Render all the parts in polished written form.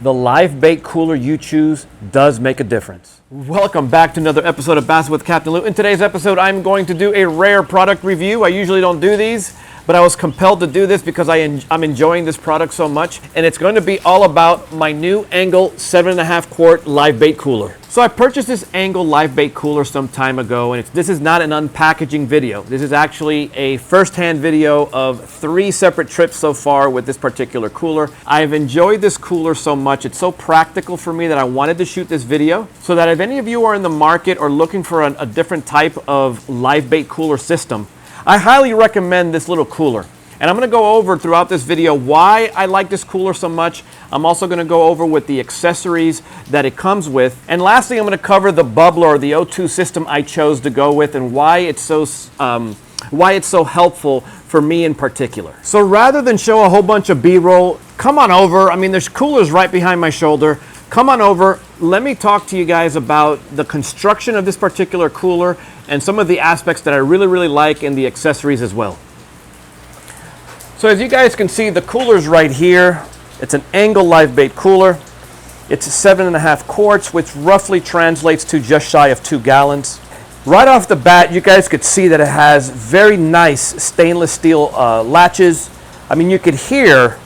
The live bait cooler you choose does make a difference. Welcome back to another episode of Bass with Captain Lou. In today's episode, I'm going to do a rare product review. I usually don't do these, but I was compelled to do this because I'm enjoying this product so much. And it's going to be all about my new Engel 7.5 quart live bait cooler. So I purchased this Engel live bait cooler some time ago, and this is not an unpackaging video. This is actually a first-hand video of 3 separate trips so far with this particular cooler. I've enjoyed this cooler so much. It's so practical for me that I wanted to shoot this video so that if any of you are in the market or looking for a different type of live bait cooler system, I highly recommend this little cooler. And I'm going to go over throughout this video why I like this cooler so much. I'm also going to go over with the accessories that it comes with. And lastly, I'm going to cover the bubbler or the O2 system I chose to go with and why it's so helpful for me in particular. So rather than show a whole bunch of B-roll, come on over. I mean, there's coolers right behind my shoulder. Come on over. Let me talk to you guys about the construction of this particular cooler and some of the aspects that I really like and the accessories as well. So as you guys can see, the cooler's right here. It's an Engel live bait cooler. It's 7.5 quarts, which roughly translates to just shy of 2 gallons. Right off the bat, you guys could see that it has very nice stainless steel latches. I mean, you could hear,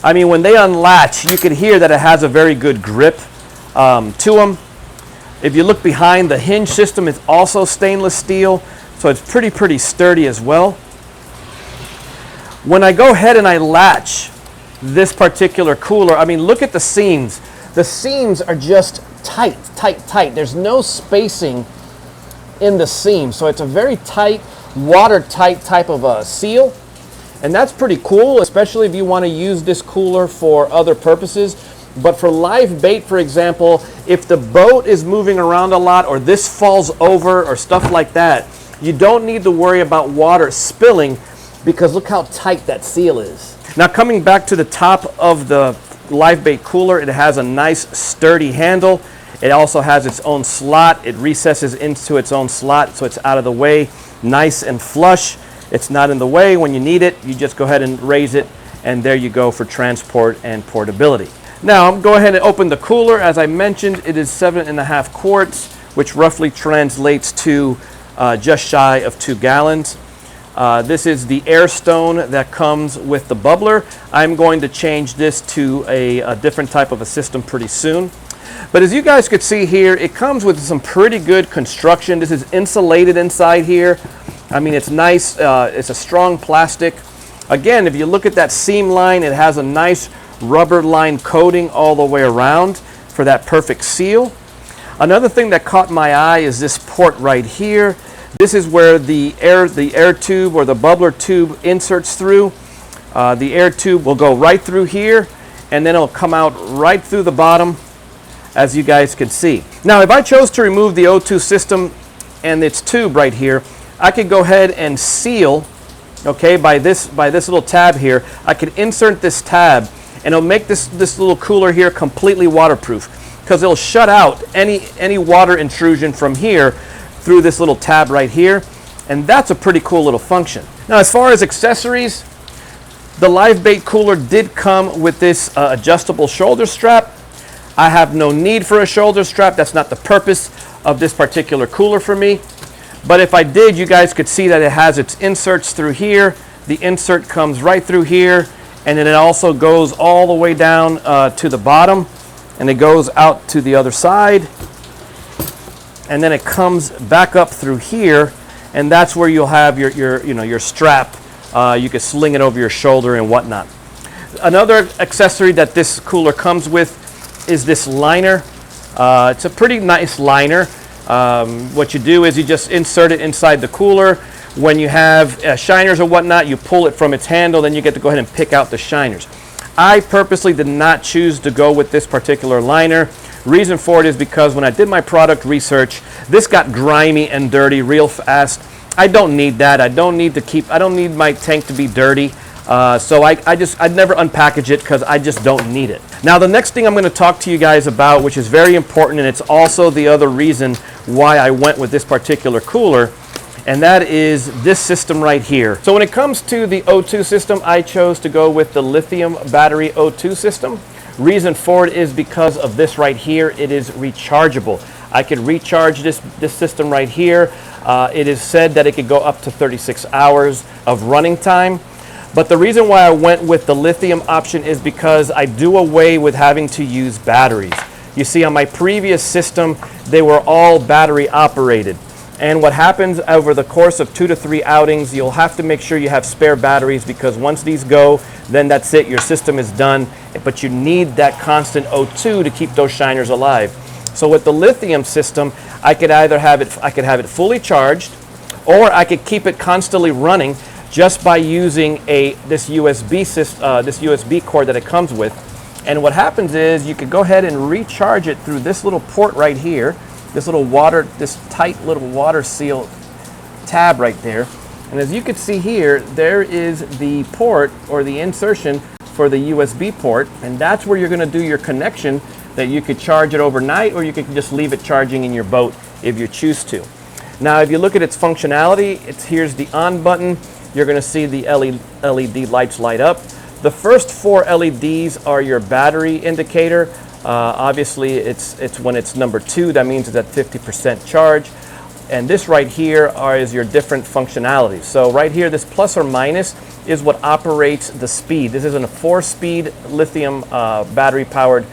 when they unlatch, you could hear that it has a very good grip to them. If you look behind, the hinge system is also stainless steel, so it's pretty sturdy as well. When I go ahead and I latch this particular cooler, I mean, look at the seams. The seams are just tight. There's no spacing in the seams, so it's a very tight, watertight type of a seal. And that's pretty cool, especially if you want to use this cooler for other purposes. But for live bait, for example, if the boat is moving around a lot or this falls over or stuff like that, you don't need to worry about water spilling because look how tight that seal is. Now coming back to the top of the live bait cooler, it has a nice sturdy handle. It also has its own slot. It recesses into its own slot so it's out of the way, nice and flush. It's not in the way. When you need it, you just go ahead and raise it, and there you go for transport and portability. Now I'm go ahead and open the cooler. As I mentioned, it is 7.5 quarts, which roughly translates to just shy of 2 gallons. This is the air stone that comes with the bubbler. I'm going to change this to a different type of a system pretty soon. But as you guys could see here, it comes with some pretty good construction. This is insulated inside here. I mean, it's nice. It's a strong plastic. Again, if you look at that seam line, it has a nice rubber line coating all the way around for that perfect seal. Another thing that caught my eye is this port right here. This is where the air tube or the bubbler tube inserts through. The air tube will go right through here, and then it'll come out right through the bottom, as you guys can see. Now, if I chose to remove the O2 system and its tube right here, I could go ahead and seal, okay, by this little tab here. I could insert this tab, and it'll make this little cooler here completely waterproof because it'll shut out any water intrusion from here through this little tab right here, and that's a pretty cool little function. Now, as far as accessories, the live bait cooler did come with this adjustable shoulder strap. I have no need for a shoulder strap. That's not the purpose of this particular cooler for me. But if I did, you guys could see that it has its inserts through here. The insert comes right through here, and then it also goes all the way down to the bottom, and it goes out to the other side. And then it comes back up through here, and that's where you'll have your strap. You can sling it over your shoulder and whatnot. Another accessory that this cooler comes with is this liner. It's a pretty nice liner. What you do is you just insert it inside the cooler. When you have shiners or whatnot, you pull it from its handle, then you get to go ahead and pick out the shiners. I purposely did not choose to go with this particular liner. Reason for it is because when I did my product research, this got grimy and dirty real fast. I don't need that. I don't need my tank to be dirty. So I'd never unpackage it because I just don't need it. Now, the next thing I'm going to talk to you guys about, which is very important, and it's also the other reason why I went with this particular cooler, and that is this system right here. So when it comes to the O2 system, I chose to go with the lithium battery O2 system, Reason for it is because of this right here. It is rechargeable. I could recharge this system right here. It is said that it could go up to 36 hours of running time. But the reason why I went with the lithium option is because I do away with having to use batteries. You see, on my previous system, they were all battery operated. And what happens over the course of 2 to 3 outings, you'll have to make sure you have spare batteries, because once these go, then that's it, your system is done. But you need that constant O2 to keep those shiners alive. So with the lithium system, I could either have it fully charged, or I could keep it constantly running just by using this USB cord that it comes with. And what happens is you could go ahead and recharge it through this little port right here, this tight little water seal tab right there. And as you can see here, there is the port, or the insertion for the USB port, and that's where you're going to do your connection, that you could charge it overnight, or you could just leave it charging in your boat if you choose to. Now, if you look at its functionality, here's the on button. You're going to see the LED lights light up. The first 4 LEDs are your battery indicator. Obviously, it's when it's number 2, that means it's at 50% charge. And this right here is your different functionalities. So right here, this plus or minus is what operates the speed. This is a 4-speed lithium battery-powered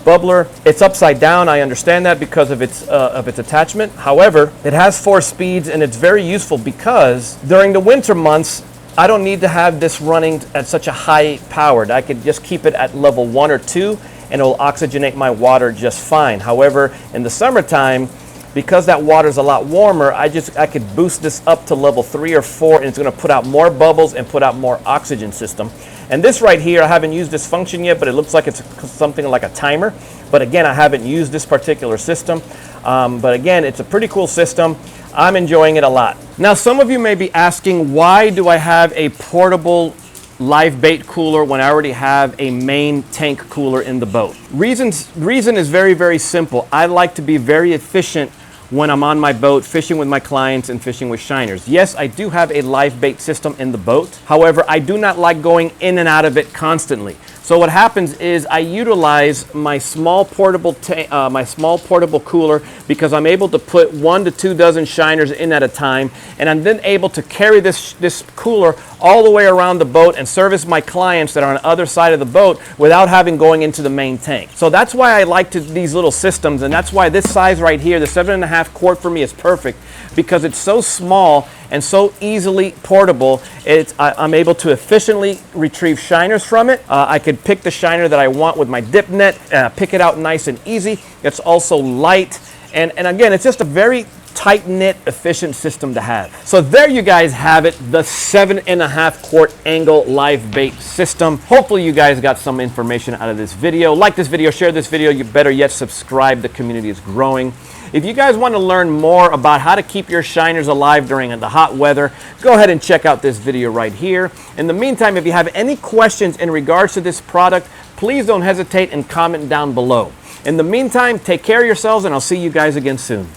bubbler. It's upside down. I understand that because of its attachment. However, it has 4 speeds, and it's very useful because during the winter months, I don't need to have this running at such a high powered. I could just keep it at level 1 or 2, and it will oxygenate my water just fine. However, in the summertime, because that water is a lot warmer, I could boost this up to level 3 or 4, and it's going to put out more bubbles and put out more oxygen system. And this right here, I haven't used this function yet, but it looks like it's something like a timer. But again, I haven't used this particular system. But again, it's a pretty cool system. I'm enjoying it a lot. Now, some of you may be asking, why do I have a portable live bait cooler when I already have a main tank cooler in the boat? Reason is very, very simple. I like to be very efficient when I'm on my boat fishing with my clients and fishing with shiners. Yes, I do have a live bait system in the boat. However, I do not like going in and out of it constantly. So what happens is I utilize my small portable cooler, because I'm able to put 1 to 2 dozen shiners in at a time, and I'm then able to carry this cooler all the way around the boat and service my clients that are on the other side of the boat without having going into the main tank. So that's why I like these little systems, and that's why this size right here, the 7.5 quart for me, is perfect, because it's so small and so easily portable. I'm able to efficiently retrieve shiners from it. I could pick the shiner that I want with my dip net, pick it out nice and easy. It's also light, and again, it's just a very tight-knit, efficient system to have. So there you guys have it, the 7.5 quart Engel live bait system. Hopefully you guys got some information out of this video. Like this video, share this video, you better yet subscribe. The community is growing. If you guys want to learn more about how to keep your shiners alive during the hot weather, go ahead and check out this video right here. In the meantime, if you have any questions in regards to this product, please don't hesitate and comment down below. In the meantime, take care of yourselves, and I'll see you guys again soon.